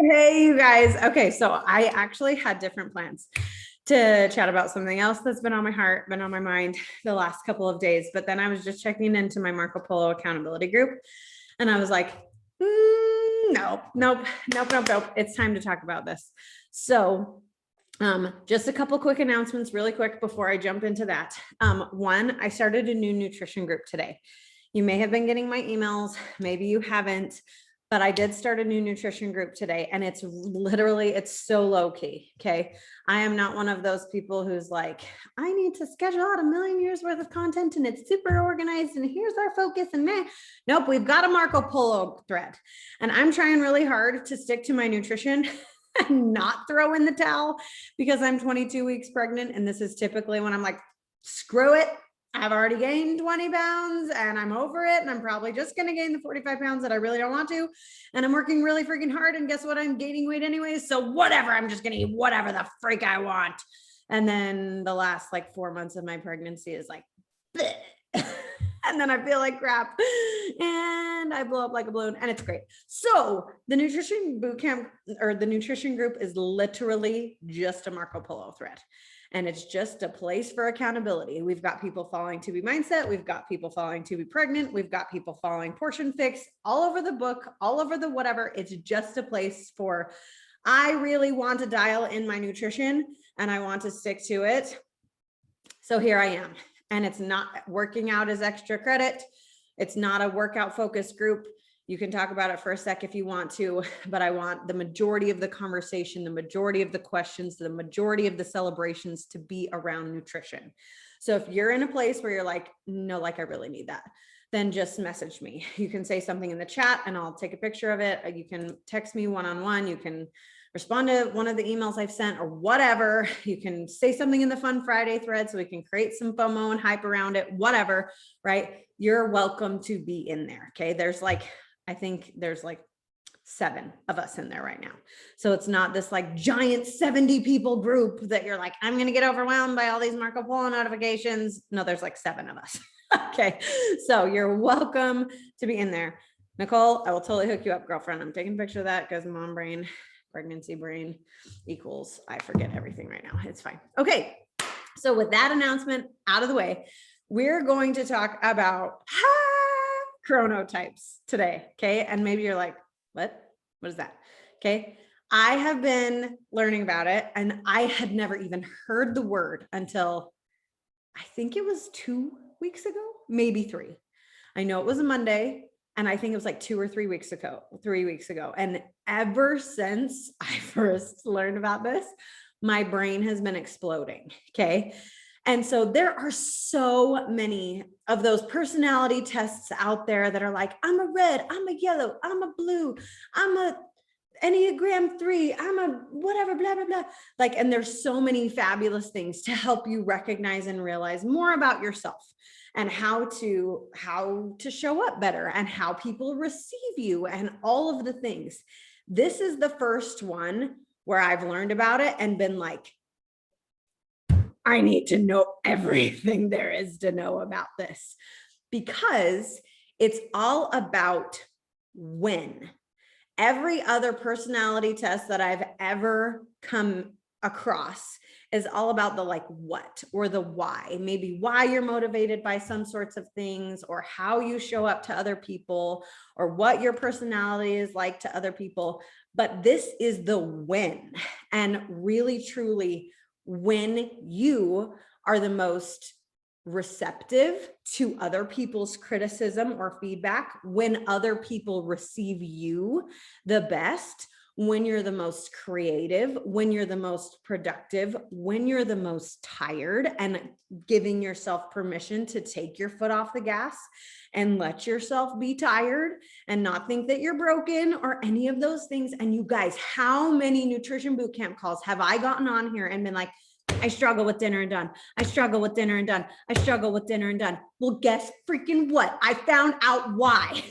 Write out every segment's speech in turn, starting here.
Hey, you guys. Okay, so I actually had different plans to chat about something else that's been on my heart, been on my mind the last couple of days. But then I was just checking into my Marco Polo accountability group and I was like, nope. It's time to talk about this. So, just a couple quick announcements really quick before I jump into that. One, I started a new nutrition group today. You may have been getting my emails, maybe you haven't, but I did start a new nutrition group today and it's so low key. Okay. I am not one of those people who's like, I need to schedule out 1,000,000 years worth of content and it's super organized and here's our focus and man, nope, we've got a Marco Polo thread and I'm trying really hard to stick to my nutrition and not throw in the towel because I'm 22 weeks pregnant. And this is typically when I'm like, screw it. I've already gained 20 pounds and I'm over it. And I'm probably just going to gain the 45 pounds that I really don't want to. And I'm working really freaking hard. And guess what? I'm gaining weight anyways. So whatever, I'm just going to eat whatever the freak I want. And then the last like 4 months of my pregnancy is like, and then I feel like crap and I blow up like a balloon and it's great. So the nutrition boot camp or the nutrition group is literally just a Marco Polo thread. And it's just a place for accountability. We've got people following To Be Mindset. We've got people following To Be Pregnant. We've got people following Portion Fix, all over the book, all over the whatever. It's just a place for, I really want to dial in my nutrition and I want to stick to it. So here I am. And it's not working out as extra credit. It's not a workout focused group. You can talk about it for a sec if you want to, but I want the majority of the conversation, the majority of the questions, the majority of the celebrations to be around nutrition. So if you're in a place where you're like, no, like I really need that, then just message me. You can say something in the chat and I'll take a picture of it. You can text me one-on-one. You can respond to one of the emails I've sent or whatever. You can say something in the Fun Friday thread so we can create some FOMO and hype around it, whatever, right? You're welcome to be in there, okay? I think there's like 7 of us in there right now. So it's not this like giant 70 people group that you're like, I'm going to get overwhelmed by all these Marco Polo notifications. No, there's like 7 of us. Okay. So you're welcome to be in there. Nicole, I will totally hook you up, girlfriend. I'm taking a picture of that because mom brain, pregnancy brain equals, I forget everything right now. It's fine. Okay. So with that announcement out of the way, we're going to talk about chronotypes today. Okay. And maybe you're like, what is that? Okay. I have been learning about it and I had never even heard the word until I think it was 2 weeks ago, maybe 3. I know it was a Monday and I think it was like 2 or 3 weeks ago, 3 weeks ago. And ever since I first learned about this, my brain has been exploding. Okay. And so there are so many of those personality tests out there that are like, I'm a red, I'm a yellow, I'm a blue, I'm a Enneagram 3, I'm a whatever, blah, blah, blah. Like, and there's so many fabulous things to help you recognize and realize more about yourself and how to show up better and how people receive you and all of the things. This is the first one where I've learned about it and been like, I need to know everything there is to know about this because it's all about when. Every other personality test that I've ever come across is all about the like what or the why, maybe why you're motivated by some sorts of things or how you show up to other people or what your personality is like to other people. But this is the when, and really, truly, when you are the most receptive to other people's criticism or feedback, when other people receive you the best, when you're the most creative, when you're the most productive, when you're the most tired, and giving yourself permission to take your foot off the gas and let yourself be tired and not think that you're broken or any of those things. And you guys, how many nutrition bootcamp calls have I gotten on here and been like, I struggle with dinner and done. I struggle with dinner and done. I struggle with dinner and done. Well, guess freaking what? I found out why.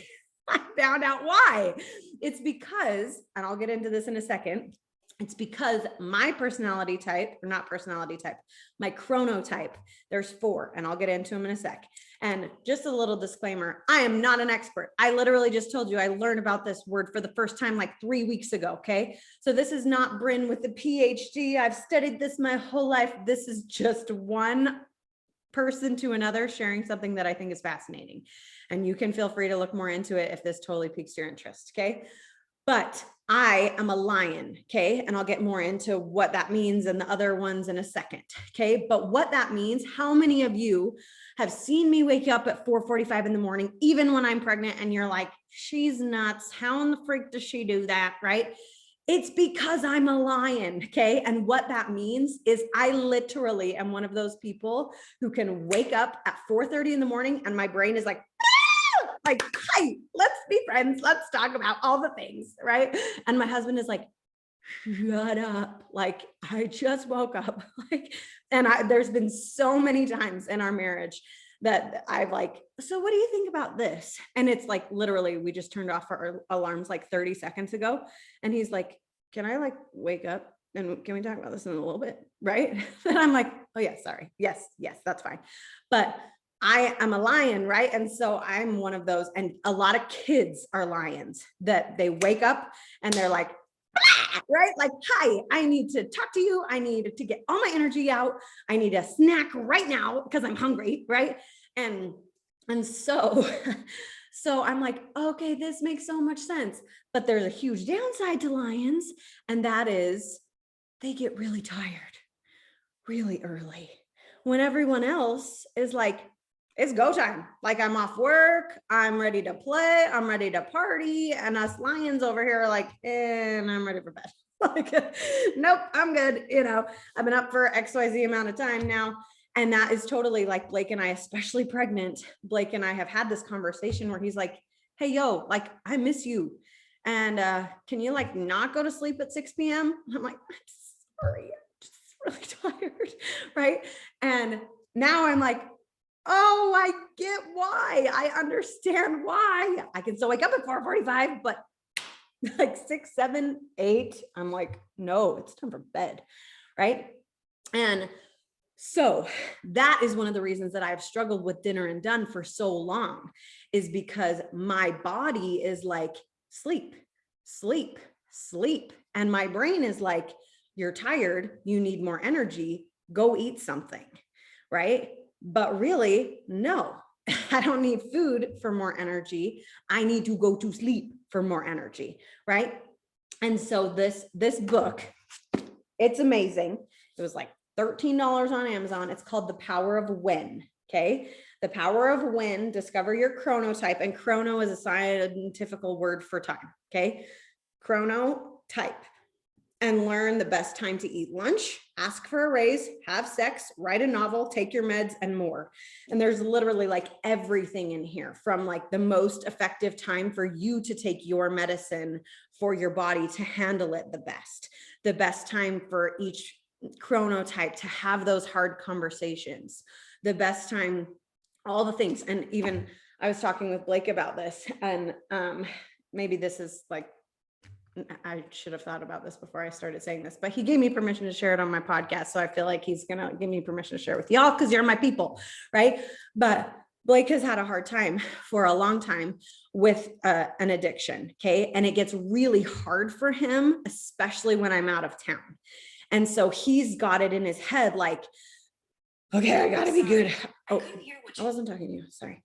I found out why. It's because, and I'll get into this in a second, It's because my personality type, or not personality type, my chronotype, there's 4, and I'll get into them in a sec. And just a little disclaimer, I am not an expert. I literally just told you I learned about this word for the first time like 3 weeks ago, okay? So this is not Bryn with the PhD. I've studied this my whole life. This is just one person to another sharing something that I think is fascinating. And you can feel free to look more into it if this totally piques your interest, okay? But I am a lion, okay? And I'll get more into what that means and the other ones in a second, okay? But what that means, how many of you have seen me wake up at 4:45 in the morning, even when I'm pregnant, and you're like, she's nuts. How in the freak does she do that, right? It's because I'm a lion, okay? And what that means is I literally am one of those people who can wake up at 4:30 in the morning and my brain is like, hi, let's be friends. Let's talk about all the things, right? And my husband is like, shut up. Like, I just woke up. Like, and there's been so many times in our marriage that I've like, so what do you think about this? And it's like, literally, we just turned off our alarms like 30 seconds ago. And he's like, can I like wake up? And can we talk about this in a little bit? Right. And I'm like, oh yeah, sorry. Yes, that's fine. But I am a lion, right? And so I'm one of those, and a lot of kids are lions that they wake up and they're like, ah, right? Like, hi, I need to talk to you. I need to get all my energy out. I need a snack right now because I'm hungry, right? And so, so I'm like, okay, this makes so much sense. But there's a huge downside to lions, and that is they get really tired really early when everyone else is like, it's go time. Like, I'm off work, I'm ready to play, I'm ready to party, and us lions over here are like, and I'm ready for bed. Like, nope, I'm good. You know, I've been up for XYZ amount of time now. And that is totally like Blake and I, especially pregnant. Blake and I have had this conversation where he's like, hey, yo, like, I miss you. And can you like not go to sleep at 6 p.m.? I'm like, I'm sorry, I'm just really tired. Right. And now I'm like, oh, I get why. I understand why. I can still wake up at 4:45, but like 6, 7, 8, I'm like, no, it's time for bed. Right. And so that is one of the reasons that I've struggled with dinner and done for so long, is because my body is like, sleep, sleep, sleep. And my brain is like, you're tired, you need more energy, go eat something. Right. But really, no, I don't need food for more energy. I need to go to sleep for more energy, right? And so this book, it's amazing. It was like $13 on Amazon. It's called The Power of When, okay? The Power of When, Discover Your Chronotype. And chrono is a scientific word for time, okay? Chronotype. And learn the best time to eat lunch, ask for a raise, have sex, write a novel, take your meds, and more. And there's literally like everything in here, from like the most effective time for you to take your medicine for your body to handle it the best time for each chronotype to have those hard conversations, the best time, all the things. And even I was talking with Blake about this, and maybe this is like, I should have thought about this before I started saying this, but he gave me permission to share it on my podcast. So I feel like he's going to give me permission to share with y'all because you're my people, right? But Blake has had a hard time for a long time with an addiction, okay? And it gets really hard for him, especially when I'm out of town. And so he's got it in his head like, okay, I got to be good. Oh, I wasn't talking to you. Sorry.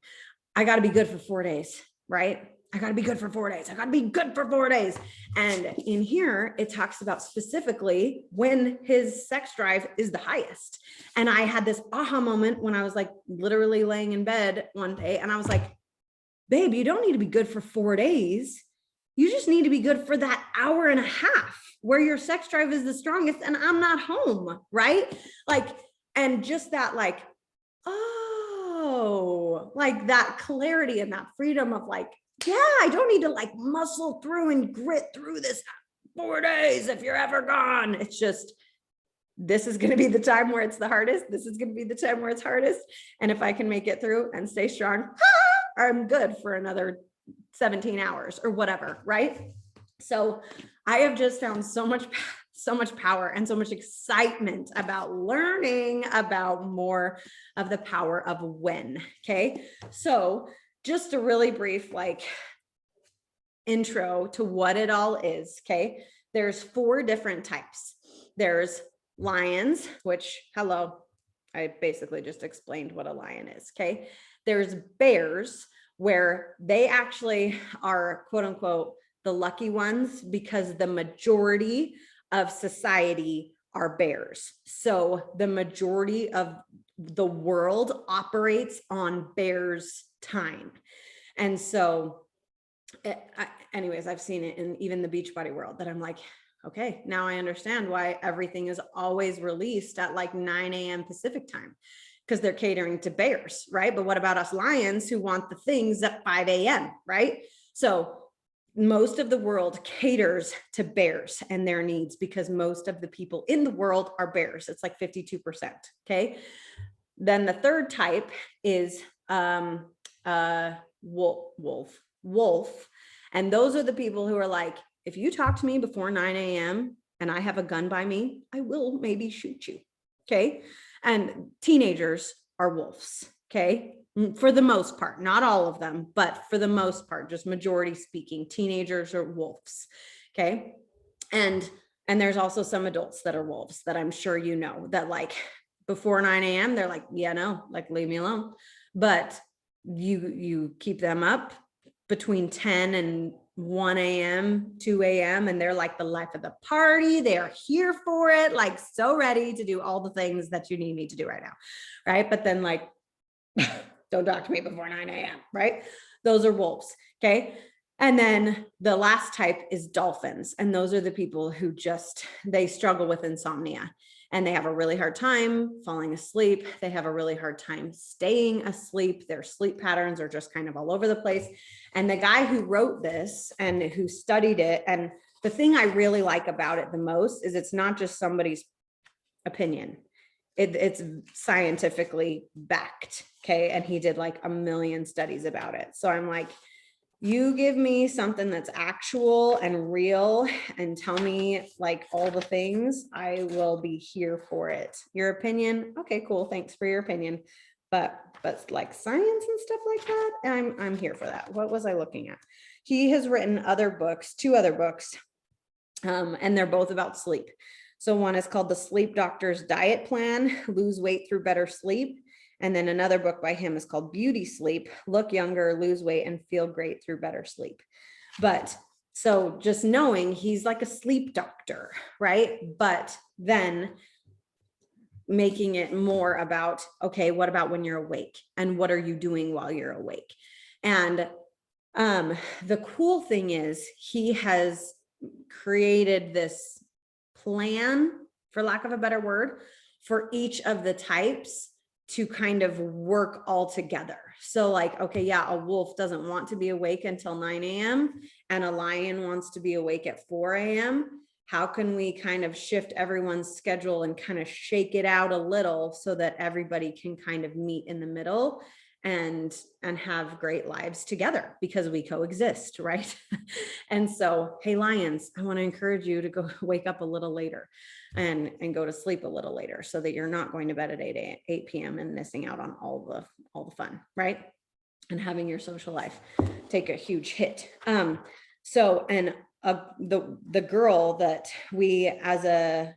I got to be good for 4 days, right? I got to be good for 4 days. I got to be good for 4 days. And in here, it talks about specifically when his sex drive is the highest. And I had this aha moment when I was like literally laying in bed one day, and I was like, babe, you don't need to be good for 4 days. You just need to be good for that hour and a half where your sex drive is the strongest and I'm not home, right? Like, and just that like, oh, like that clarity and that freedom of like, yeah, I don't need to like muscle through and grit through this 4 days if you're ever gone. It's just, this is going to be the time where it's the hardest. This is going to be the time where it's hardest. And if I can make it through and stay strong, I'm good for another 17 hours or whatever, right? So I have just found so much power and so much excitement about learning about more of the power of when. Okay. So just a really brief, like, intro to what it all is. Okay. There's 4 different types. There's lions, which, hello, I basically just explained what a lion is. Okay. There's bears, where they actually are, quote unquote, the lucky ones, because the majority of society are bears. So the majority of the world operates on bears time. And so anyways, I've seen it in even the Beachbody world, that I'm like, okay, now I understand why everything is always released at like 9 a.m. Pacific time, because they're catering to bears, right? But what about us lions who want the things at 5 a.m., right? So most of the world caters to bears and their needs, because most of the people in the world are bears. It's like 52%. Okay. Then the third type is wolf. And those are the people who are like, if you talk to me before 9 a.m. and I have a gun by me, I will maybe shoot you. Okay. And teenagers are wolves. Okay. For the most part, not all of them, but for the most part, just majority speaking, teenagers are wolves. Okay. And there's also some adults that are wolves that I'm sure you know, that like before 9 a.m. they're like, yeah, no, like leave me alone. But you keep them up between 10 and 1 a.m., 2 a.m. and they're like the life of the party. They are here for it, like so ready to do all the things that you need me to do right now. Right. But then like, don't talk to me before 9 a.m. Right. Those are wolves. Okay. And then the last type is dolphins. And those are the people who they struggle with insomnia, and they have a really hard time falling asleep. They have a really hard time staying asleep. Their sleep patterns are just kind of all over the place. And the guy who wrote this and who studied it, and the thing I really like about it the most is it's not just somebody's opinion. It's scientifically backed. Okay. And he did like 1 million studies about it. So I'm like, you give me something that's actual and real and tell me like all the things, I will be here for it. Your opinion, okay, cool, thanks for your opinion. But like science and stuff like that, I'm here for that. What was I looking at? He has written other books, 2 other books, and they're both about sleep. So one is called The Sleep Doctor's Diet Plan, Lose Weight Through Better Sleep. And then another book by him is called Beauty Sleep, Look Younger, Lose Weight, and Feel Great Through Better Sleep. But so just knowing he's like a sleep doctor, right? But then making it more about, okay, what about when you're awake? And what are you doing while you're awake? And the cool thing is he has created this plan, for lack of a better word, for each of the types to kind of work all together. So like, okay, yeah, a wolf doesn't want to be awake until 9 a.m. and a lion wants to be awake at 4 a.m. How can we kind of shift everyone's schedule and kind of shake it out a little so that everybody can kind of meet in the middle and have great lives together, because we coexist, right? And so, hey, lions, I want to encourage you to go wake up a little later and go to sleep a little later, so that you're not going to bed at 8 p.m. and missing out on all the fun, right? And having your social life take a huge hit. So, and the girl that we, as a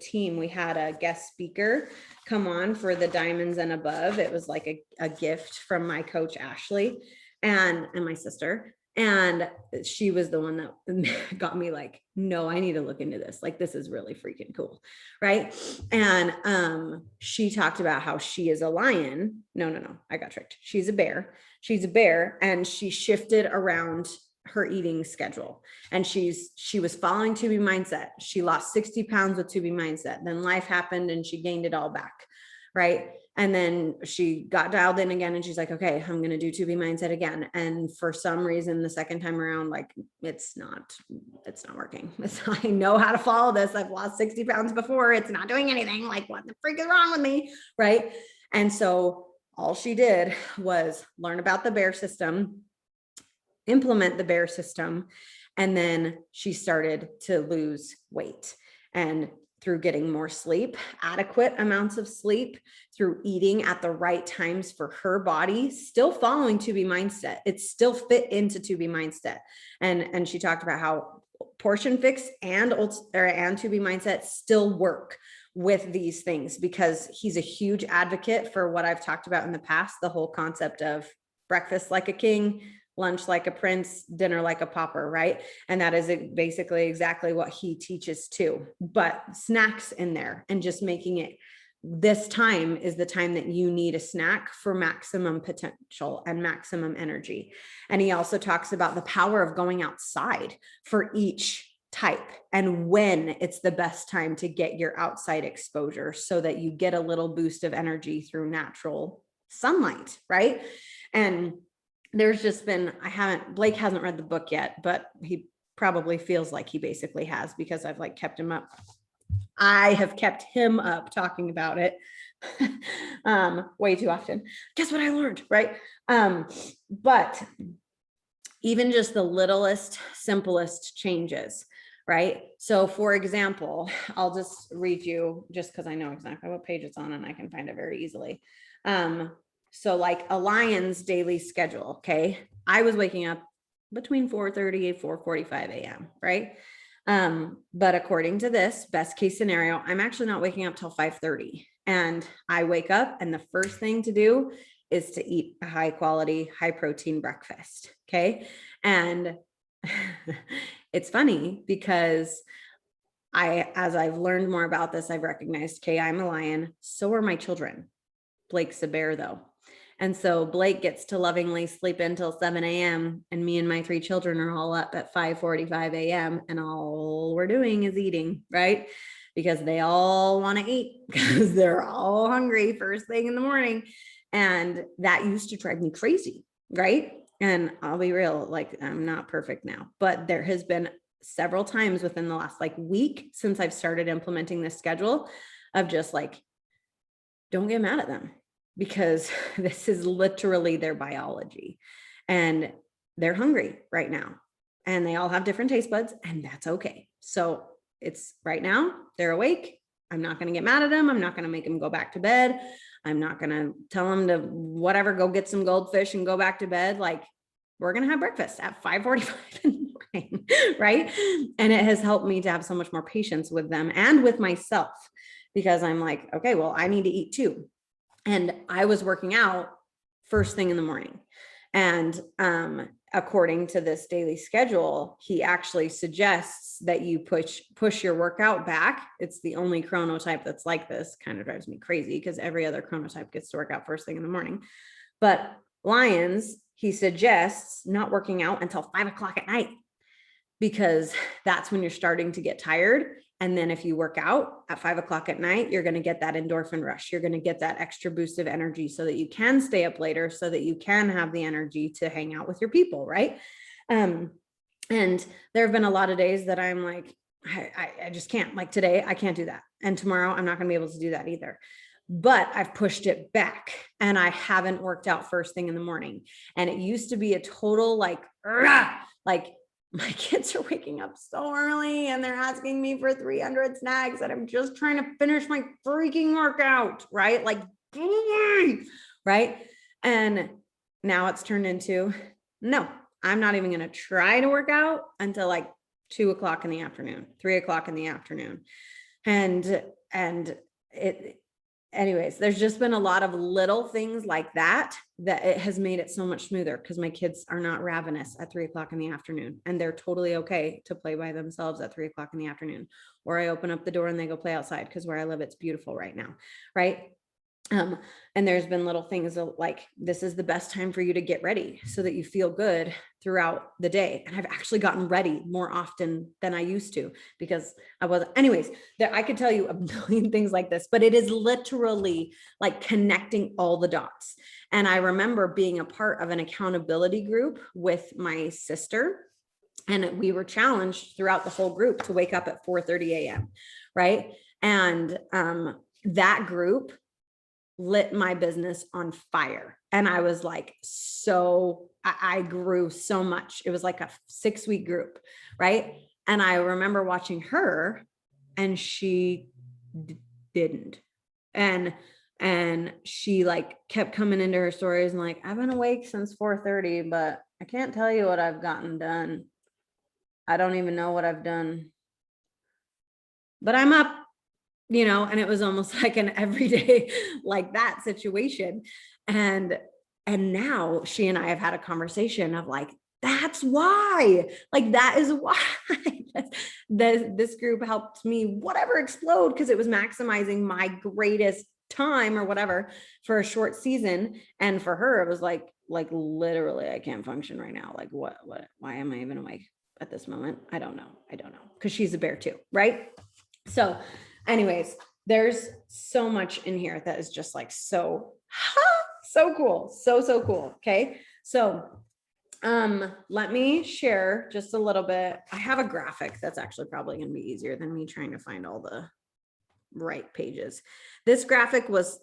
team, we had a guest speaker come on for the Diamonds and Above. It was like a gift from my coach, Ashley, and my sister. And she was the one that got me like, no, I need to look into this. Like, this is really freaking cool. Right. And she talked about how she is a lion. No, I got tricked. She's a bear. She's a bear. And she shifted around her eating schedule. And she was following To Be Mindset. She lost 60 pounds with To Be Mindset. Then life happened and she gained it all back. Right. And then she got dialed in again and she's like, okay, I'm going to do To Be Mindset again. And for some reason, the second time around, like, it's not working. I know how to follow this. I've lost 60 pounds before. It's not doing anything. Like, what the freak is wrong with me? Right. And so all she did was learn about the bear system, implement the bear system, And then she started to lose weight, and through getting more sleep, adequate amounts of sleep, through eating at the right times for her body, still following To Be Mindset. It's still fit into To Be Mindset. And she talked about how Portion Fix and To Be Mindset still work with these things, because he's a huge advocate for what I've talked about in the past, the whole concept of breakfast like a king, lunch like a prince, dinner like a pauper, right? And that is basically exactly what he teaches too, but snacks in there, and just making it, this time is the time that you need a snack for maximum potential and maximum energy. And he also talks about the power of going outside for each type, and when it's the best time to get your outside exposure, so that you get a little boost of energy through natural sunlight, right? And there's just been, Blake hasn't read the book yet, but he probably feels like he basically has, because I've like kept him up. I have kept him up talking about it way too often. Guess what I learned, right? But even just the littlest, simplest changes, right? So for example, I'll just read you, just because I know exactly what page it's on and I can find it very easily. So like a lion's daily schedule, okay? I was waking up between 4:30 and 4:45 a.m., right? But according to this best case scenario, I'm actually not waking up till 5:30, and I wake up and the first thing to do is to eat a high quality, high protein breakfast. Okay. And it's funny because as I've learned more about this, I've recognized, okay, I'm a lion. So are my children. Blake's a bear though. And so Blake gets to lovingly sleep until 7 a.m. and me and my 3 children are all up at 5:45 a.m. and all we're doing is eating, right? Because they all want to eat, because they're all hungry first thing in the morning. And that used to drive me crazy, right? And I'll be real, like I'm not perfect now, but there has been several times within the last like week since I've started implementing this schedule of just like, don't get mad at them, because this is literally their biology and they're hungry right now, and they all have different taste buds, and that's okay. So it's right now they're awake. I'm not going to get mad at them. I'm not going to make them go back to bed. I'm not going to tell them to whatever, go get some goldfish and go back to bed. Like, we're going to have breakfast at 5:45 in the morning, right? And it has helped me to have so much more patience with them and with myself, because I'm like, okay, well, I need to eat too. And I was working out first thing in the morning. And according to this daily schedule, he actually suggests that you push your workout back. It's the only chronotype that's like this. Kind of drives me crazy because every other chronotype gets to work out first thing in the morning. But lions, he suggests not working out until 5 o'clock at night, because that's when you're starting to get tired. And then if you work out at 5 o'clock at night, you're going to get that endorphin rush. You're going to get that extra boost of energy so that you can stay up later, so that you can have the energy to hang out with your people. Right. And there have been a lot of days that I'm like, I just can't, like today, I can't do that. And tomorrow I'm not going to be able to do that either. But I've pushed it back and I haven't worked out first thing in the morning. And it used to be a total like my kids are waking up so early and they're asking me for 300 snacks and I'm just trying to finish my freaking workout, right? Like, go away, right? And now it's turned into, no, I'm not even going to try to work out until like 2 o'clock in the afternoon, 3 o'clock in the afternoon. Anyways, there's just been a lot of little things like that it has made it so much smoother, because my kids are not ravenous at 3 o'clock in the afternoon, and they're totally okay to play by themselves at 3 o'clock in the afternoon, or I open up the door and they go play outside, because where I live, it's beautiful right now. Right. And there's been little things like, this is the best time for you to get ready so that you feel good throughout the day. And I've actually gotten ready more often than I used to, because I wasn't. Anyways, I could tell you a million things like this, but it is literally like connecting all the dots. And I remember being a part of an accountability group with my sister, and we were challenged throughout the whole group to wake up at 4:30 a.m. Right. And that group lit my business on fire. And I was like so I grew so much. It was like a 6-week group, right? And I remember watching her, and she didn't. And she like kept coming into her stories and like, I've been awake since 4:30, but I can't tell you what I've gotten done. I don't even know what I've done, but I'm up, and it was almost like an everyday like that situation. And now she and I have had a conversation of like, that's why, like, that is why this group helped me whatever explode, because it was maximizing my greatest time or whatever for a short season. And for her, it was like literally, I can't function right now. Like what, why am I even awake at this moment? I don't know. Because she's a bear too, right? So anyways, there's so much in here that is just like so cool. So cool. Okay. So let me share just a little bit. I have a graphic that's actually probably going to be easier than me trying to find all the right pages. This graphic was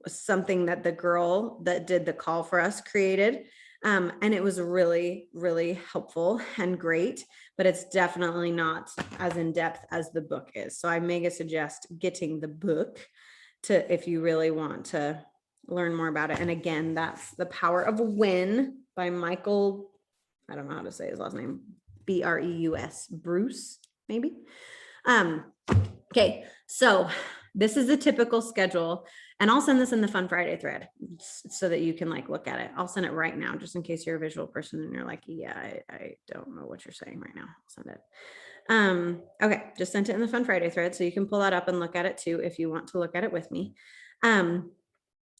something that the girl that did the call for us created. And it was really, really helpful and great, but it's definitely not as in depth as the book is. So I mega suggest getting the book if you really want to learn more about it. And again, that's The Power of When by Michael, I don't know how to say his last name, Breus, Bruce, maybe. Okay, so this is a typical schedule, and I'll send this in the Fun Friday thread so that you can like look at it. I'll send it right now, just in case you're a visual person and you're like, yeah, I don't know what you're saying right now. I'll send it. Okay, just sent it in the Fun Friday thread, so you can pull that up and look at it too if you want to look at it with me.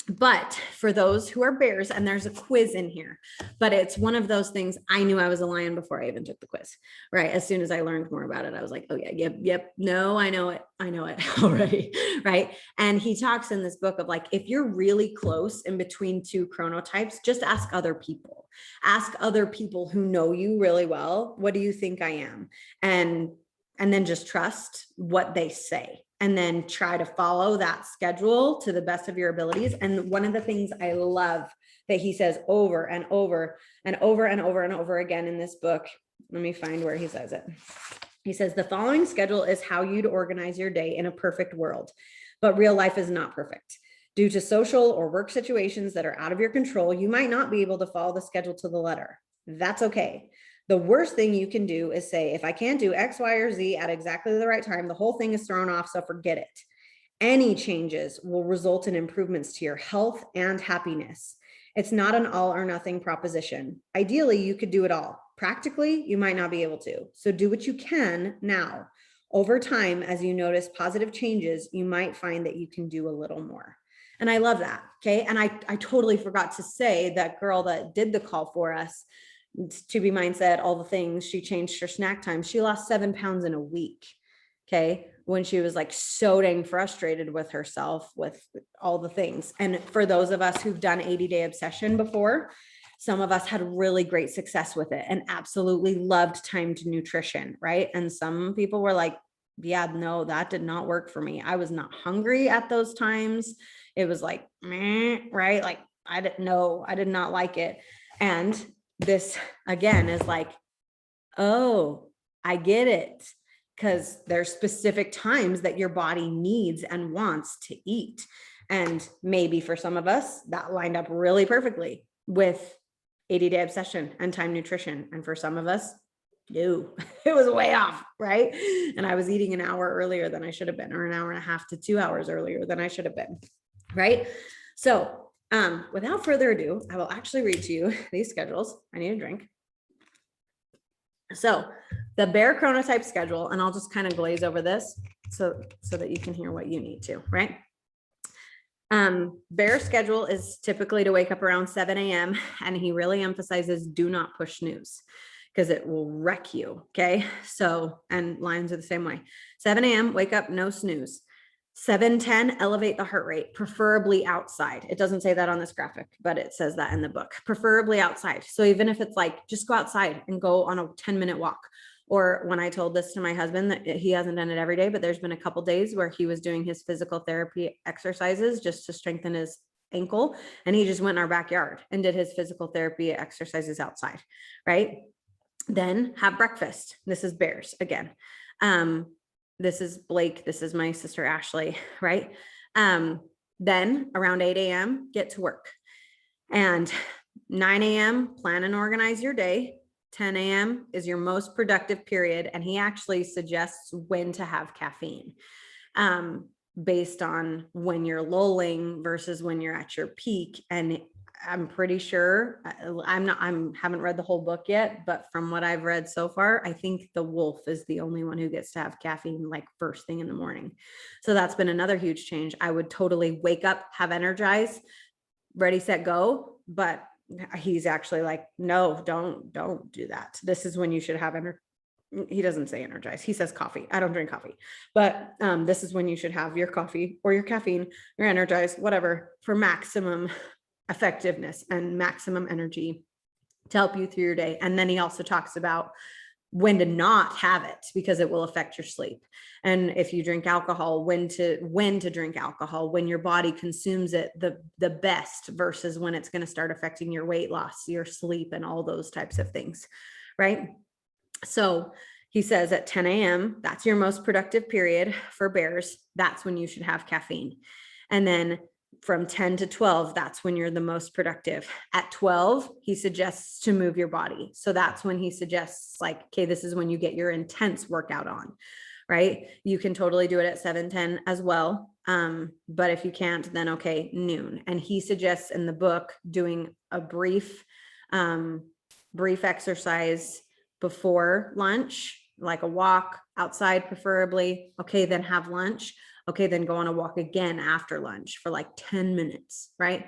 But for those who are bears, and there's a quiz in here, but it's one of those things. I knew I was a lion before I even took the quiz, right? As soon as I learned more about it, I was like, oh yeah, yep. No, I know it already, right? And he talks in this book of like, if you're really close in between two chronotypes, just ask other people. Ask other people who know you really well. What do you think I am? And then just trust what they say. And then try to follow that schedule to the best of your abilities. And one of the things I love that he says over and over and over and over and over again in this book, let me find where he says it. He says, the following schedule is how you'd organize your day in a perfect world, but real life is not perfect. Due to social or work situations that are out of your control, you might not be able to follow the schedule to the letter. That's okay. The worst thing you can do is say, if I can't do X, Y, or Z at exactly the right time, the whole thing is thrown off, so forget it. Any changes will result in improvements to your health and happiness. It's not an all or nothing proposition. Ideally, you could do it all. Practically, you might not be able to. So do what you can now. Over time, as you notice positive changes, you might find that you can do a little more. And I love that. Okay. And I totally forgot to say that girl that did the call for us, to be mindset, all the things, she changed her snack time. She lost 7 pounds in a week. Okay. When she was like so dang frustrated with herself, with all the things. And for those of us who've done 80-day obsession before, some of us had really great success with it and absolutely loved timed nutrition. Right. And some people were like, yeah, no, that did not work for me. I was not hungry at those times. It was like, meh, right. Like, I did not like it. And this again is like, oh, I get it. Because there's specific times that your body needs and wants to eat. And maybe for some of us that lined up really perfectly with 80-day obsession and time nutrition. And for some of us, no, it was way off, right? And I was eating an hour earlier than I should have been, or an hour and a half to 2 hours earlier than I should have been, right? So without further ado, I will actually read to you these schedules. I need a drink. So the bear chronotype schedule, and I'll just kind of glaze over this so that you can hear what you need to, right? Bear schedule is typically to wake up around 7 a.m. and he really emphasizes do not push snooze because it will wreck you. Okay. So, and lions are the same way. 7 a.m. wake up, no snooze. 7:10, elevate the heart rate, preferably outside. It doesn't say that on this graphic, but it says that in the book, preferably outside. So even if it's like, just go outside and go on a 10-minute walk. Or when I told this to my husband, that he hasn't done it every day, but there's been a couple days where he was doing his physical therapy exercises just to strengthen his ankle, and he just went in our backyard and did his physical therapy exercises outside, right? Then have breakfast. This is Bears again. This is Blake. This is my sister, Ashley, right? Then around 8 a.m., get to work. And 9 a.m., plan and organize your day. 10 a.m. is your most productive period. And he actually suggests when to have caffeine, based on when you're lulling versus when you're at your peak. And I'm pretty sure I haven't read the whole book yet, but from what I've read so far, I think the wolf is the only one who gets to have caffeine like first thing in the morning. So that's been another huge change. I would totally wake up, have energize, ready, set, go. But he's actually like, no, don't do that. This is when you should have energy. He doesn't say energize. He says coffee. I don't drink coffee, but this is when you should have your coffee or your caffeine, your energize, whatever, for maximum effectiveness and maximum energy to help you through your day. And then he also talks about when to not have it because it will affect your sleep. And if you drink alcohol, when to drink alcohol, when your body consumes it the best versus when it's going to start affecting your weight loss, your sleep, and all those types of things, right? So he says at 10 a.m., that's your most productive period for Bears. That's when you should have caffeine. And then from 10 to 12, that's when you're the most productive. At 12, he suggests to move your body. So that's when he suggests like, okay, this is when you get your intense workout on, right? You can totally do it at 7:10 as well. But if you can't, then okay, noon. And he suggests in the book doing a brief exercise before lunch, like a walk outside preferably. Okay, then have lunch. Okay, then go on a walk again after lunch for like 10 minutes, right?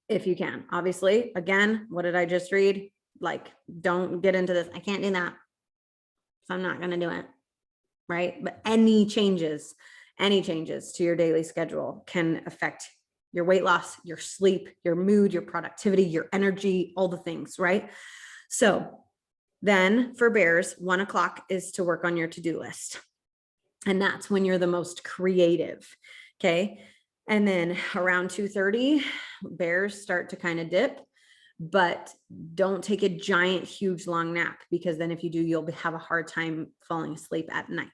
If you can. Obviously, again, what did I just read? Like, don't get into this. I can't do that, so I'm not going to do it, right? But any changes to your daily schedule can affect your weight loss, your sleep, your mood, your productivity, your energy, all the things, right? So then for Bears, 1 o'clock is to work on your to-do list. And that's when you're the most creative. Okay. And then around 2:30, Bears start to kind of dip, but don't take a giant, huge, long nap, because then if you do, you'll have a hard time falling asleep at night.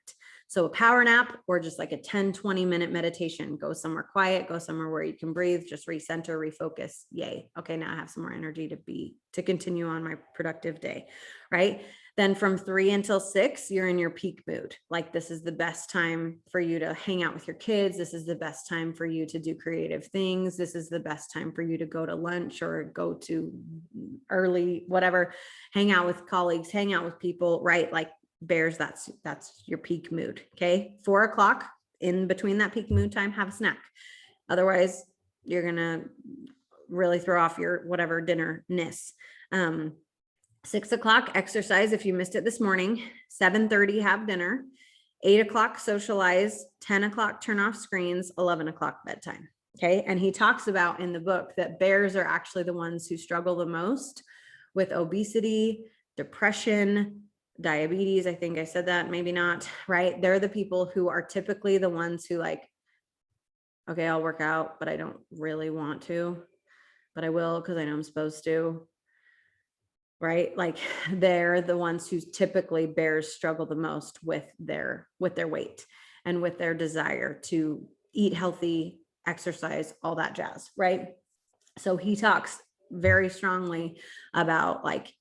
So a power nap or just like a 10-20 minute meditation, go somewhere quiet, go somewhere where you can breathe, just recenter, refocus. Yay. Okay. Now I have some more energy to continue on my productive day. Right. Then from 3 until 6, you're in your peak mood. Like, this is the best time for you to hang out with your kids. This is the best time for you to do creative things. This is the best time for you to go to lunch or go to early, whatever, hang out with colleagues, hang out with people, right? Like Bears, that's your peak mood. Okay. 4 o'clock, in between that peak mood time, have a snack. Otherwise you're going to really throw off your whatever dinner-ness. 6 o'clock, exercise if you missed it this morning. 7:30, have dinner. 8 o'clock, socialize. 10 o'clock, turn off screens. 11 o'clock, bedtime. Okay. And he talks about in the book that Bears are actually the ones who struggle the most with obesity, depression, diabetes. I think I said that, maybe not, right? They're the people who are typically the ones who like, okay, I'll work out, but I don't really want to, but I will because I know I'm supposed to. Right? Like, they're the ones who typically Bears struggle the most with their weight and with their desire to eat healthy, exercise, all that jazz. Right? So he talks very strongly about like,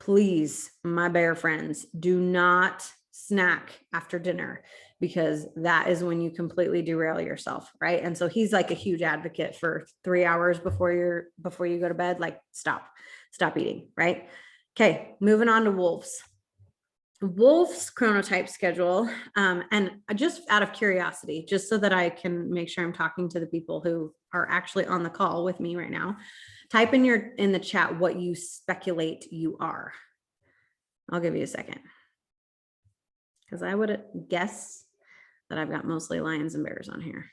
please, my bear friends, do not snack after dinner, because that is when you completely derail yourself. Right? And so he's like a huge advocate for 3 hours before you go to bed, like stop eating. Right? Okay. Moving on to Wolf's chronotype schedule. And just out of curiosity, just so that I can make sure I'm talking to the people who are actually on the call with me right now, type in the chat what you speculate you are. I'll give you a second, because I would guess that I've got mostly lions and bears on here.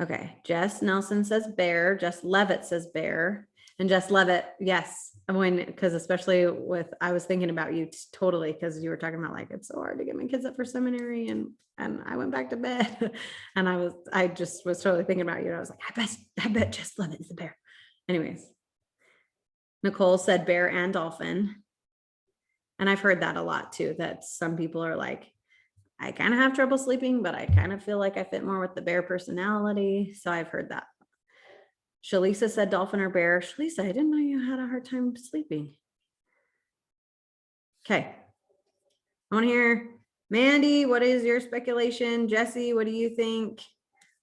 Okay. Jess Nelson says bear. Jess Levitt says bear. And just love it. Yes. Because especially I was thinking about you totally, because you were talking about like, it's so hard to get my kids up for seminary, and I went back to bed and I just was totally thinking about you. And I was like, I bet just love it is a bear. Anyways, Nicole said bear and dolphin. And I've heard that a lot too, that some people are like, I kind of have trouble sleeping, but I kind of feel like I fit more with the bear personality. So I've heard that. Shalisa said dolphin or bear. Shalisa, I didn't know you had a hard time sleeping. Okay. I want to hear, Mandy, what is your speculation? Jesse, what do you think?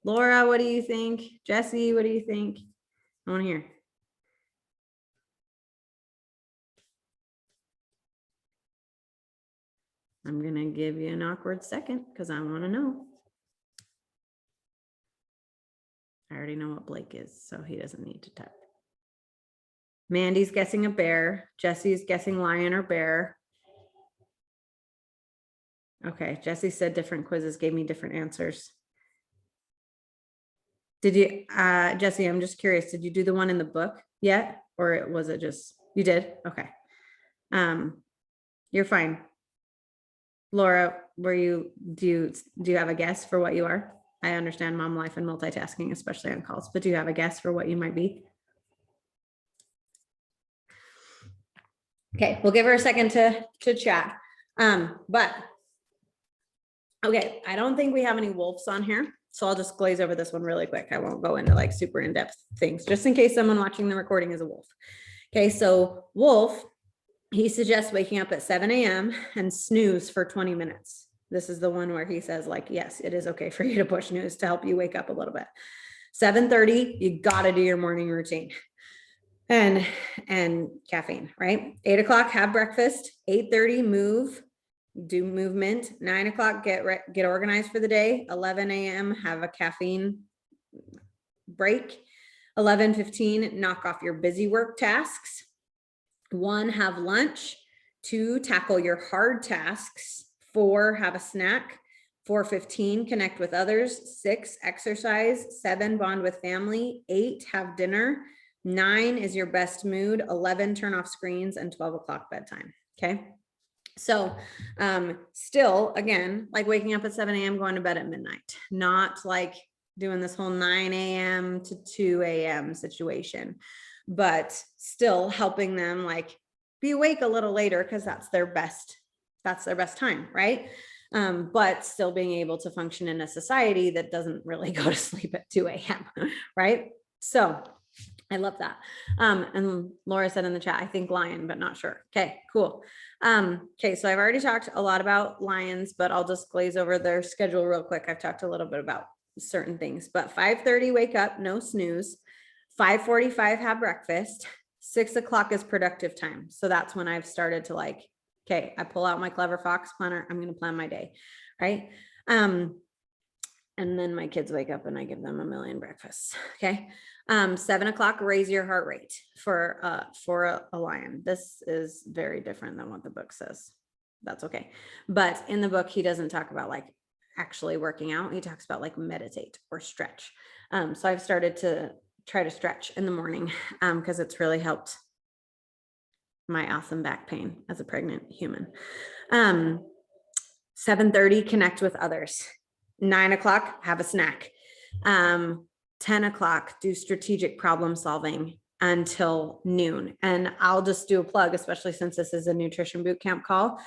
Laura, what do you think? Jesse, what do you think? I want to hear. I'm going to give you an awkward second because I want to know. I already know what Blake is, so he doesn't need to type. Mandy's guessing a bear. Jesse's guessing lion or bear. Okay, Jesse said different quizzes gave me different answers. Did you, Jesse, I'm just curious, did you do the one in the book yet? Or was it just, you did? Okay. You're fine. Laura, do you have a guess for what you are? I understand mom life and multitasking, especially on calls, but do you have a guess for what you might be? Okay, we'll give her a second to chat. But okay, I don't think we have any wolves on here, so I'll just glaze over this one really quick. I won't go into like super in-depth things, just in case someone watching the recording is a wolf. Okay, so wolf, he suggests waking up at 7 a.m. and snooze for 20 minutes. This is the one where he says like, yes, it is okay for you to push snooze to help you wake up a little bit. 7:30, you got to do your morning routine and caffeine, right? 8 o'clock, have breakfast. 8:30, do movement. 9 o'clock, get organized for the day. 11 a.m., have a caffeine break. 11:15, knock off your busy work tasks. 1, have lunch. 2, tackle your hard tasks. 4, have a snack. 4:15, connect with others. 6, exercise. 7, bond with family. 8, have dinner. 9 is your best mood. 11, turn off screens, and 12 o'clock bedtime. Okay. So still, again, like waking up at 7 a.m., going to bed at midnight, not like doing this whole 9 a.m. to 2 a.m. situation, but still helping them like be awake a little later because that's their best time, right? But still being able to function in a society that doesn't really go to sleep at 2 a.m., right? So I love that. And Laura said in the chat, I think lion, but not sure. Okay, cool. Okay, so I've already talked a lot about lions, but I'll just glaze over their schedule real quick. I've talked a little bit about certain things, but 5:30, wake up, no snooze. 5:45, have breakfast. 6 o'clock is productive time. So that's when I've started to like, okay, I pull out my Clever Fox planner. I'm going to plan my day, right? And then my kids wake up and I give them a million breakfasts. Okay. 7 o'clock, raise your heart rate for a lion. This is very different than what the book says. That's okay. But in the book, he doesn't talk about like actually working out. He talks about like meditate or stretch. So I've started to try to stretch in the morning because it's really helped my awesome back pain as a pregnant human. 7:30, connect with others. 9 o'clock, have a snack. 10 o'clock, do strategic problem solving until noon. And I'll just do a plug, especially since this is a nutrition bootcamp call.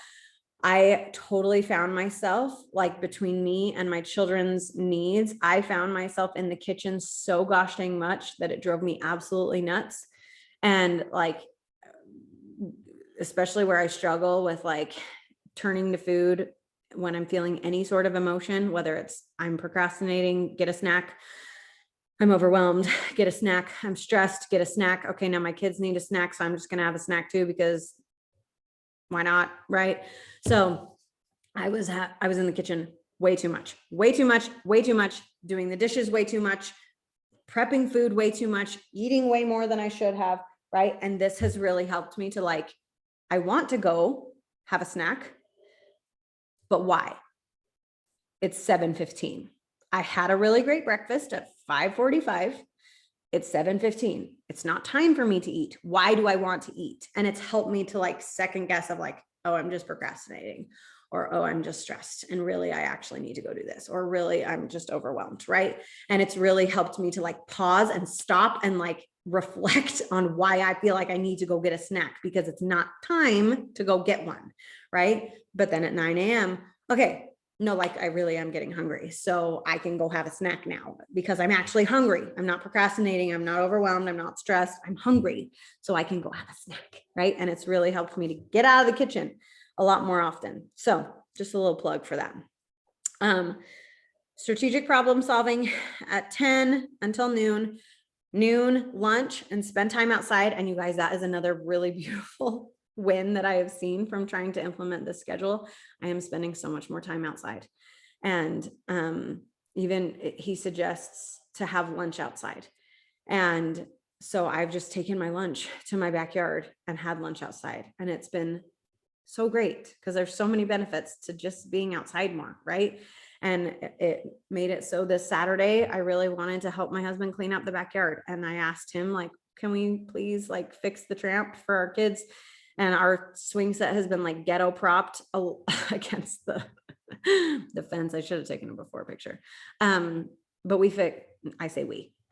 I totally found myself like between me and my children's needs, I found myself in the kitchen so gosh dang much that it drove me absolutely nuts. And like, especially where I struggle with like turning to food when I'm feeling any sort of emotion, whether it's I'm procrastinating, get a snack. I'm overwhelmed, get a snack. I'm stressed, get a snack. Okay, now my kids need a snack, so I'm just gonna have a snack too because why not, right? So I was in the kitchen way too much, doing the dishes way too much, prepping food way too much, eating way more than I should have, right? And this has really helped me to like, I want to go have a snack, but why? It's 7:15. I had a really great breakfast at 5:45. it's 7:15. It's not time for me to eat. Why do I want to eat? And it's helped me to like second guess of like, oh, I'm just procrastinating, or, oh, I'm just stressed. And really, I actually need to go do this, or really, I'm just overwhelmed. Right. And it's really helped me to like pause and stop and like reflect on why I feel like I need to go get a snack, because it's not time to go get one. Right. But then at 9 a.m., okay, no, like I really am getting hungry. So I can go have a snack now because I'm actually hungry. I'm not procrastinating. I'm not overwhelmed. I'm not stressed. I'm hungry. So I can go have a snack. Right. And it's really helped me to get out of the kitchen a lot more often. So just a little plug for that. Strategic problem solving at 10 until noon, lunch, and spend time outside. And you guys, that is another really beautiful win that I have seen from trying to implement this schedule. I am spending so much more time outside. And even he suggests to have lunch outside. And so I've just taken my lunch to my backyard and had lunch outside. And it's been so great because there's so many benefits to just being outside more, right? And it made it so this Saturday, I really wanted to help my husband clean up the backyard. And I asked him, like, can we please like fix the tramp for our kids? And our swing set has been like ghetto propped against the fence. I should have taken a before picture. But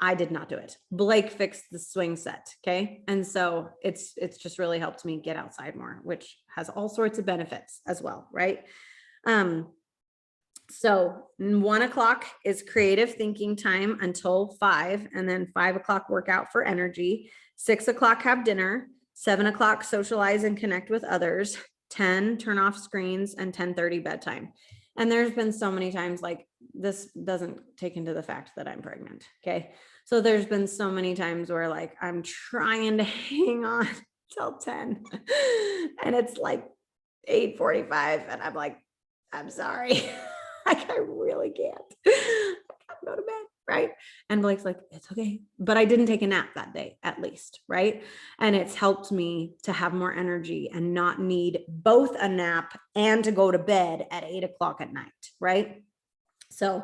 I did not do it. Blake fixed the swing set. Okay. And so it's just really helped me get outside more, which has all sorts of benefits as well. Right. So 1 o'clock is creative thinking time until 5, and then 5 o'clock workout for energy. 6 o'clock have dinner. 7 o'clock socialize and connect with others. 10 turn off screens, and 10:30 bedtime. And there's been so many times, like, this doesn't take into the fact that I'm pregnant. Okay. So there's been so many times where like I'm trying to hang on till 10 and it's like 8:45 and I'm like, I'm sorry. Like, I really can't. I gotta go to bed. Right. And Blake's like, it's okay. But I didn't take a nap that day, at least. Right. And it's helped me to have more energy and not need both a nap and to go to bed at 8 o'clock at night. Right. So,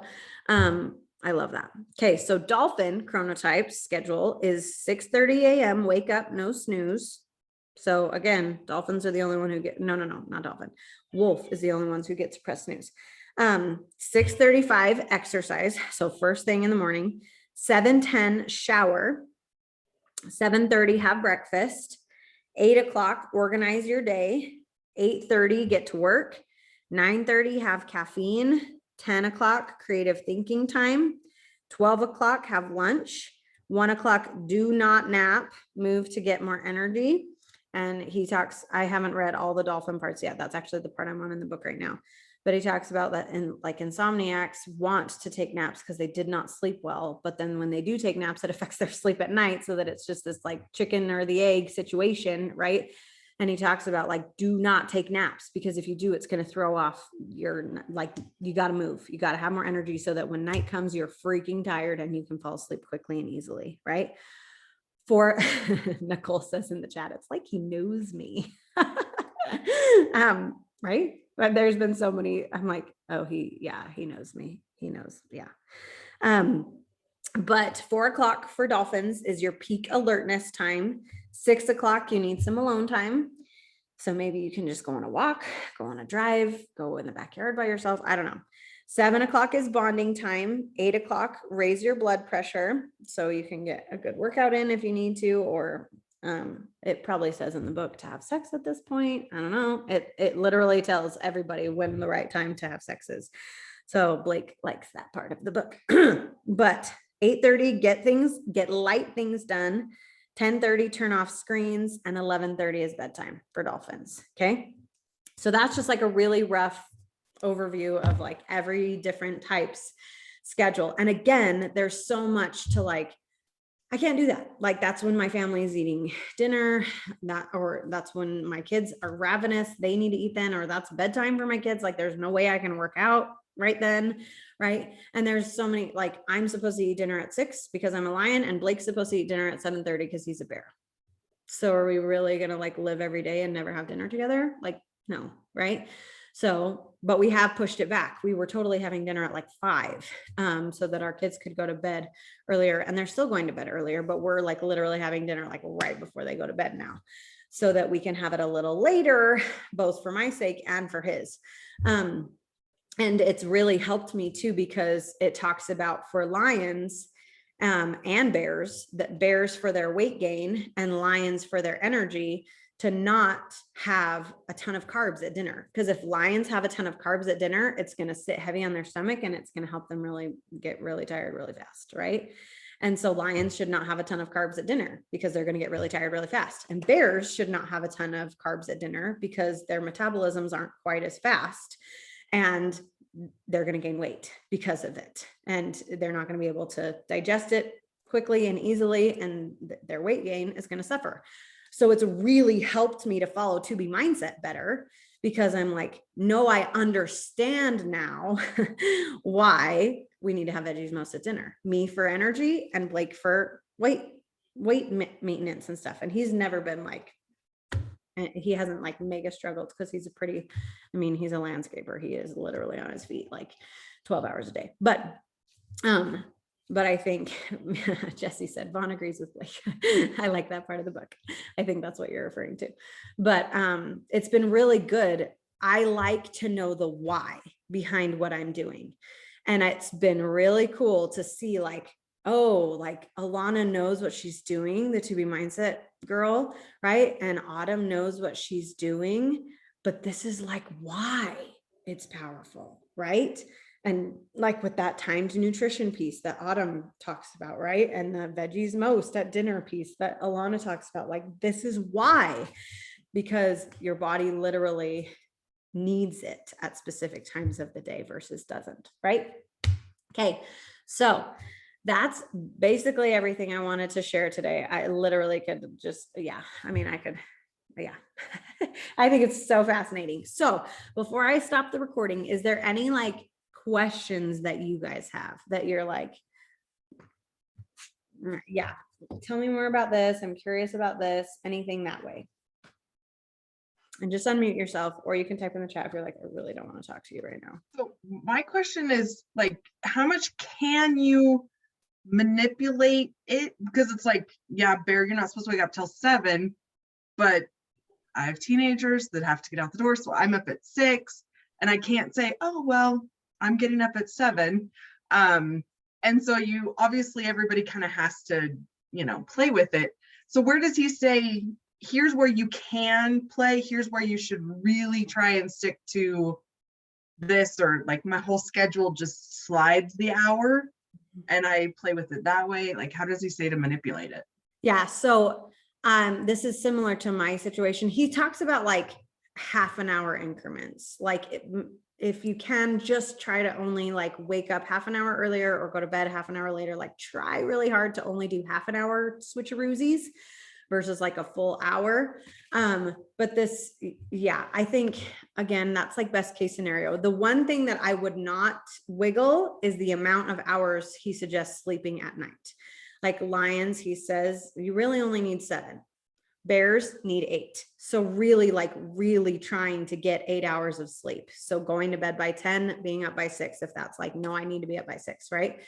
I love that. Okay. So dolphin chronotype schedule is 6:30 a.m. wake up, no snooze. So again, dolphins are the only one who get, no, not dolphin. Wolf is the only ones who get to press snooze. 6:35 exercise. So first thing in the morning. 7:10 shower. 7:30 have breakfast. 8 o'clock organize your day. 8:30 get to work. 9:30 have caffeine. 10 o'clock creative thinking time. 12 o'clock have lunch. 1 o'clock do not nap, move to get more energy. And he talks, I haven't read all the dolphin parts yet. That's actually the part I'm on in the book right now. But he talks about that, in like insomniacs want to take naps because they did not sleep well. But then when they do take naps, it affects their sleep at night, so that it's just this like chicken or the egg situation, right? And he talks about like, do not take naps, because if you do, it's going to throw off your, like, you got to move. You got to have more energy so that when night comes, you're freaking tired and you can fall asleep quickly and easily, right? For Nicole says in the chat, it's like he knows me. Right? But there's been so many, I'm like, oh, he knows me. He knows. Yeah. But 4 o'clock for dolphins is your peak alertness time. 6 o'clock, you need some alone time. So maybe you can just go on a walk, go on a drive, go in the backyard by yourself. I don't know. 7 o'clock is bonding time. 8 o'clock, raise your blood pressure so you can get a good workout in if you need to, or it probably says in the book to have sex at this point. I don't know. It literally tells everybody when the right time to have sex is. So Blake likes that part of the book. But 8:30, get light things done. 10:30, turn off screens, and 11:30 is bedtime for dolphins. Okay. So that's just like a really rough overview of like every different type's schedule. And again, there's so much to like, I can't do that. Like, that's when my family is eating dinner, or that's when my kids are ravenous. They need to eat then, or that's bedtime for my kids. Like, there's no way I can work out right then. Right. And there's so many, like, I'm supposed to eat dinner at 6 because I'm a lion, and Blake's supposed to eat dinner at 7:30 because he's a bear. So are we really going to like live every day and never have dinner together? Like, no. Right. So, but we have pushed it back. We were totally having dinner at like 5, so that our kids could go to bed earlier, and they're still going to bed earlier, but we're like literally having dinner like right before they go to bed now, so that we can have it a little later, both for my sake and for his. And it's really helped me too, because it talks about for lions and bears, that bears for their weight gain and lions for their energy, to not have a ton of carbs at dinner. Because if lions have a ton of carbs at dinner, it's going to sit heavy on their stomach, and it's going to help them really get really tired really fast, right? And so lions should not have a ton of carbs at dinner, because they're going to get really tired really fast. And bears should not have a ton of carbs at dinner, because their metabolisms aren't quite as fast, and they're going to gain weight because of it. And they're not going to be able to digest it quickly and easily, and their weight gain is going to suffer. So it's really helped me to follow to be mindset better, because I'm like, no, I understand now why we need to have veggies most at dinner. Me for energy, and Blake for weight maintenance and stuff. And he's never been like, he hasn't like mega struggled, because he's he's a landscaper. He is literally on his feet like 12 hours a day. But I think Jesse said Vaughn agrees with Blake. I like that part of the book. I think that's what you're referring to. But it's been really good. I like to know the why behind what I'm doing. And it's been really cool to see like, oh, like Alana knows what she's doing, the To Be Mindset girl, right? And Autumn knows what she's doing, but this is like why it's powerful, right? And like with that timed nutrition piece that Autumn talks about, right? And the veggies most at dinner piece that Alana talks about, like, this is why, because your body literally needs it at specific times of the day versus doesn't, right? Okay. So that's basically everything I wanted to share today. I literally could just, I think it's so fascinating. So before I stop the recording, is there any like questions that you guys have that you're like, yeah, tell me more about this. I'm curious about this, anything that way. And just unmute yourself, or you can type in the chat if you're like, I really don't want to talk to you right now. So my question is like, how much can you manipulate it? Because it's like, yeah, Bear, you're not supposed to wake up till 7, but I have teenagers that have to get out the door. So I'm up at 6, and I can't say, oh, well, I'm getting up at 7. And so you obviously everybody kind of has to, play with it. So where does he say, here's where you can play, here's where you should really try and stick to this, or like my whole schedule just slides the hour and I play with it that way? Like, how does he say to manipulate it? Yeah. So this is similar to my situation. He talks about like half an hour increments. Like if you can just try to only like wake up half an hour earlier or go to bed half an hour later, like try really hard to only do half an hour switcheroosies versus like a full hour. But this, I think again, that's like best case scenario. The one thing that I would not wiggle is the amount of hours he suggests sleeping at night. Like lions, he says, you really only need 7. Bears need 8. So really trying to get 8 hours of sleep. So going to bed by 10, being up by 6, if that's like, no, I need to be up by 6, right?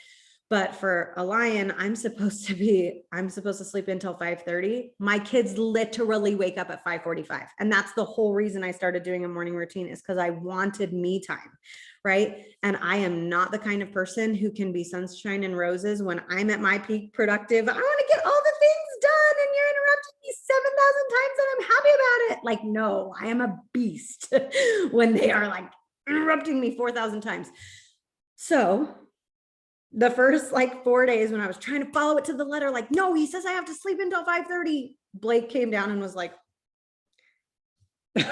But for a lion, I'm supposed to sleep until 5:30. My kids literally wake up at 5:45. And that's the whole reason I started doing a morning routine, is because I wanted me time, right? And I am not the kind of person who can be sunshine and roses when I'm at my peak productive. I want to get all the things done and you're interrupting me 7,000 times and I'm happy about it. Like, no, I am a beast when they are like interrupting me 4,000 times. So the first like 4 days when I was trying to follow it to the letter, like, no, he says I have to sleep until 5:30. Blake came down and was like, I'm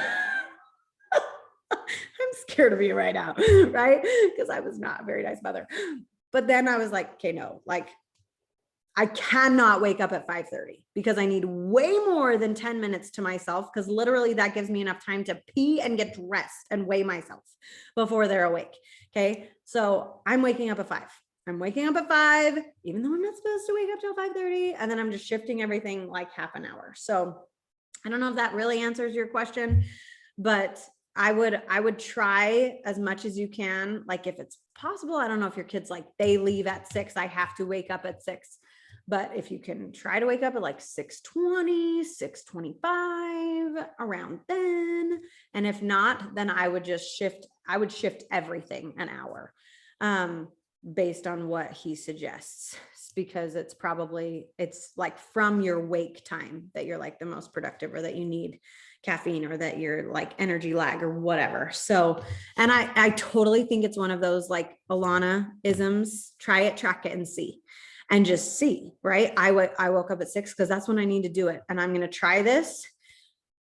scared of you right now, right? Because I was not a very nice mother. But then I was like, okay, no, like I cannot wake up at 5:30 because I need way more than 10 minutes to myself, because literally that gives me enough time to pee and get dressed and weigh myself before they're awake. Okay. So I'm waking up at 5. I'm waking up at 5, even though I'm not supposed to wake up till 5:30. And then I'm just shifting everything like half an hour. So I don't know if that really answers your question, but I would try as much as you can. Like if it's possible, I don't know if your kids like they leave at 6, I have to wake up at 6. But if you can try to wake up at like 6:20, 6:25, around then. And if not, then I would shift everything an hour based on what he suggests, because it's like from your wake time that you're like the most productive, or that you need caffeine, or that you're like energy lag or whatever. So, and I totally think it's one of those like Alana isms, try it, track it, and see. And just see, right? I woke up at 6 because that's when I need to do it. And I'm going to try this.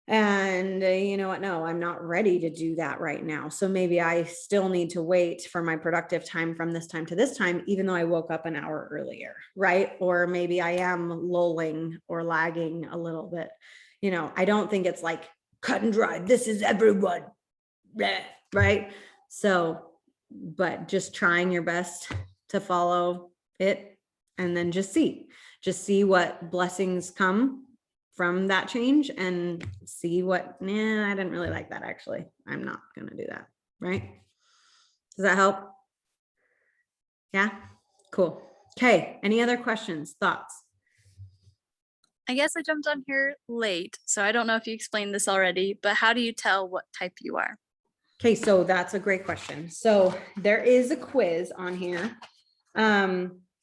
And you know what? No, I'm not ready to do that right now. So maybe I still need to wait for my productive time from this time to this time, even though I woke up an hour earlier, right? Or maybe I am lulling or lagging a little bit. You know, I don't think it's like cut and dry. This is everyone, right? So, but just trying your best to follow it. And then just see what blessings come from that change, and see what, I didn't really like that. Actually, I'm not going to do that. Right. Does that help? Yeah. Cool. Okay. Any other questions, thoughts? I guess I jumped on here late, so I don't know if you explained this already, but how do you tell what type you are? Okay. So that's a great question. So there is a quiz on here.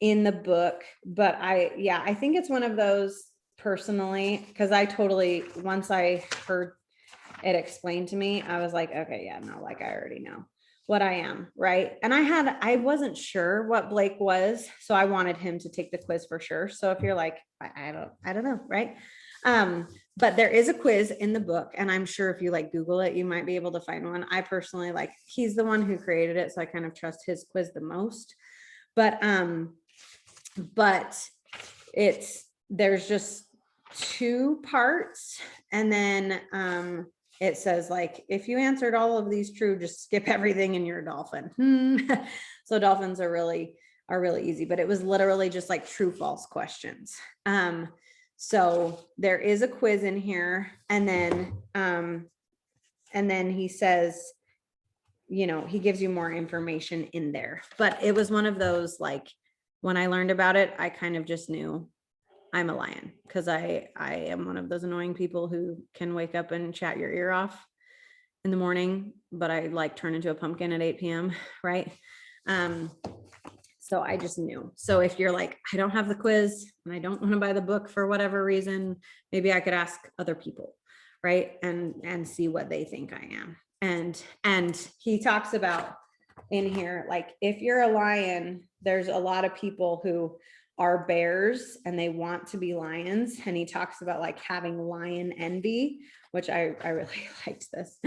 In the book, but I think it's one of those personally, because once I heard it explained to me, I was like, okay, yeah, no, like I already know what I am, right? And I wasn't sure what Blake was, so I wanted him to take the quiz for sure. So if you're like, I don't know, right? But there is a quiz in the book, and I'm sure if you like Google it, you might be able to find one. I personally he's the one who created it, so I kind of trust his quiz the most. But there's just 2 parts, and then it says like, if you answered all of these true, just skip everything and you're a dolphin. So dolphins are really easy, but it was literally just like true false questions. So there is a quiz in here, and then he says, you know, he gives you more information in there. But it was one of those, like, when I learned about it, I kind of just knew I'm a lion, because I am one of those annoying people who can wake up and chat your ear off in the morning, but I like turn into a pumpkin at 8 p.m. Right. So I just knew. So if you're like, I don't have the quiz and I don't want to buy the book for whatever reason, maybe I could ask other people, right? And see what they think I am. And he talks about in here, like, if you're a lion, there's a lot of people who are bears and they want to be lions. And he talks about like having lion envy, which I really liked this,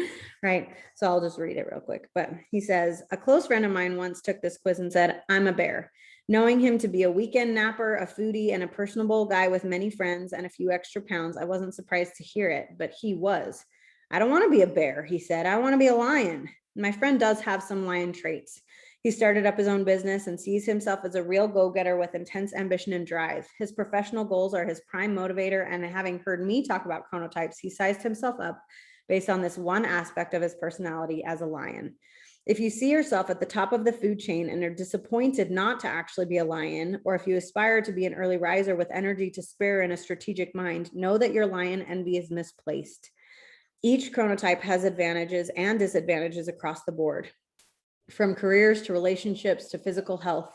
right? So I'll just read it real quick. But he says, a close friend of mine once took this quiz and said, I'm a bear. Knowing him to be a weekend napper, a foodie, and a personable guy with many friends and a few extra pounds, I wasn't surprised to hear it, but he was. I don't want to be a bear, he said. I want to be a lion. My friend does have some lion traits. He started up his own business and sees himself as a real go-getter with intense ambition and drive. His professional goals are his prime motivator, and having heard me talk about chronotypes, he sized himself up based on this one aspect of his personality as a lion. If you see yourself at the top of the food chain and are disappointed not to actually be a lion, or if you aspire to be an early riser with energy to spare and a strategic mind, know that your lion envy is misplaced. Each chronotype has advantages and disadvantages across the board. From careers to relationships to physical health,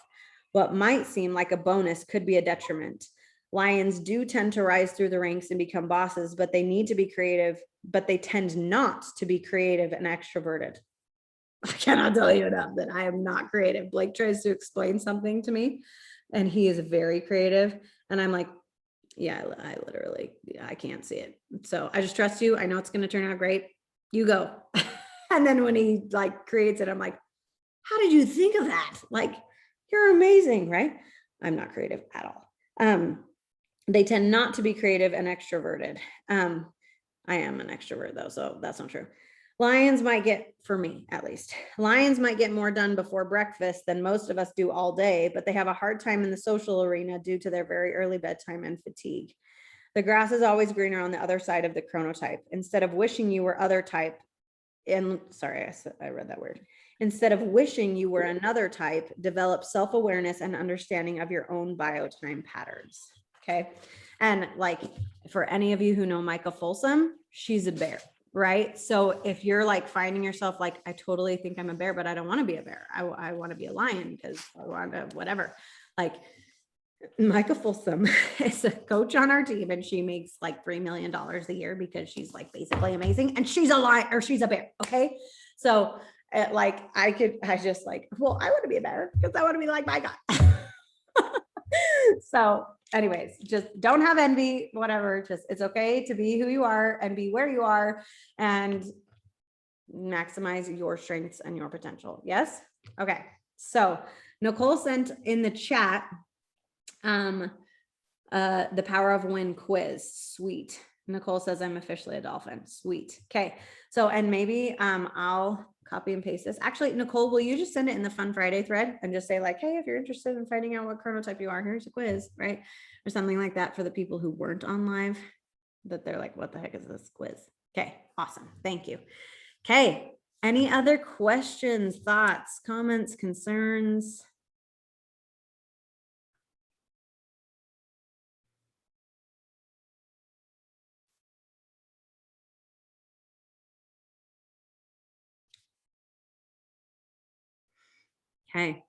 what might seem like a bonus could be a detriment. Lions do tend to rise through the ranks and become bosses, but they need to be creative, but they tend not to be creative and extroverted. I cannot tell you enough that I am not creative. Blake tries to explain something to me and he is very creative. And I'm like, yeah, I can't see it. So I just trust you. I know it's going to turn out great. You go. And then when he like creates it, I'm like, how did you think of that? Like, you're amazing, right? I'm not creative at all. They tend not to be creative and extroverted. I am an extrovert though, so that's not true. Lions might get, for me at least, lions might get more done before breakfast than most of us do all day, but they have a hard time in the social arena due to their very early bedtime and fatigue. The grass is always greener on the other side of the chronotype. Instead of wishing you were other type, and sorry, I read that word. Instead of wishing you were another type, develop self-awareness and understanding of your own biotime patterns. Okay. And like for any of you who know Micah Folsom, she's a bear, right? So if you're like finding yourself like, I totally think I'm a bear, but I don't want to be a bear. I want to be a lion because I want to whatever. Like Micah Folsom is a coach on our team and she makes like $3 million a year because she's like basically amazing and she's a lion or she's a bear. Okay. So like I just like, well, I want to be a bear because I want to be like my God. So anyways, just don't have envy, whatever. Just it's okay to be who you are and be where you are and maximize your strengths and your potential. Yes. Okay. So Nicole sent in the chat the Power of Win quiz. Sweet. Nicole says I'm officially a dolphin. Sweet. Okay. So, and maybe I'll copy and paste this. Actually, Nicole, will you just send it in the Fun Friday thread and just say like, hey, if you're interested in finding out what chronotype you are, here's a quiz, right? Or something like that for the people who weren't on live, that they're like, what the heck is this quiz? Okay. Awesome. Thank you. Okay. Any other questions, thoughts, comments, concerns? Okay,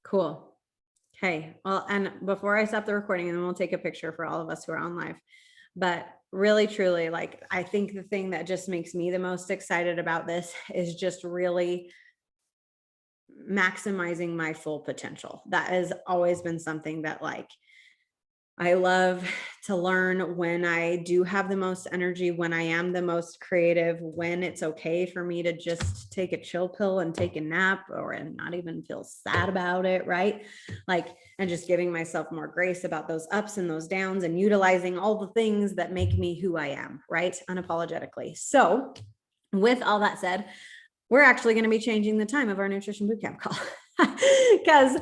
cool. Okay, well, and before I stop the recording, and then we'll take a picture for all of us who are on live, but really, truly, like, I think the thing that just makes me the most excited about this is just really maximizing my full potential. That has always been something that like, I love to learn when I do have the most energy, when I am the most creative, when it's okay for me to just take a chill pill and take a nap or and not even feel sad about it, right? Like, and just giving myself more grace about those ups and those downs and utilizing all the things that make me who I am, right? Unapologetically. So with all that said, we're actually going to be changing the time of our nutrition bootcamp call because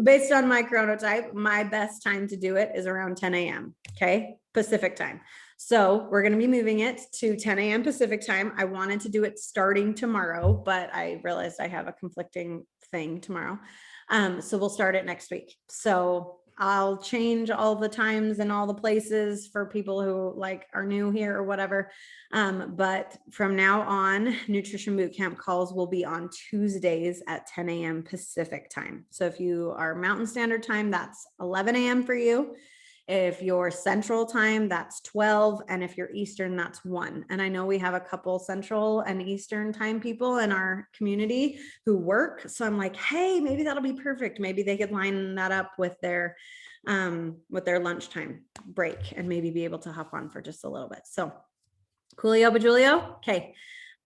based on my chronotype, my best time to do it is around 10 a.m. Okay. Pacific time. So we're going to be moving it to 10 a.m. Pacific time. I wanted to do it starting tomorrow, but I realized I have a conflicting thing tomorrow. So we'll start it next week. So I'll change all the times and all the places for people who like are new here or whatever. But from now on, Nutrition Bootcamp calls will be on Tuesdays at 10 a.m. Pacific time. So if you are Mountain Standard Time, that's 11 a.m. for you. If you're Central Time, that's 12. And if you're Eastern, that's 1. And I know we have a couple Central and Eastern Time people in our community who work. So I'm like, hey, maybe that'll be perfect. Maybe they could line that up with their lunchtime break and maybe be able to hop on for just a little bit. So Coolio Bajulio. Okay.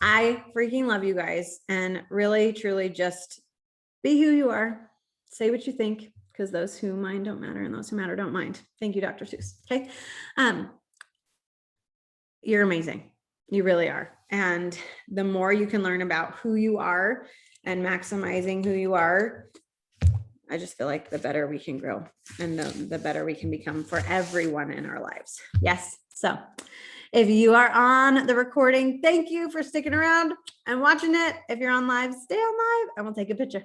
I freaking love you guys and really, truly just be who you are. Say what you think, because those who mind don't matter and those who matter don't mind. Thank you, Dr. Seuss. Okay. You're amazing. You really are. And the more you can learn about who you are and maximizing who you are, I just feel like the better we can grow and the better we can become for everyone in our lives. Yes. So if you are on the recording, thank you for sticking around and watching it. If you're on live, stay on live and we'll take a picture.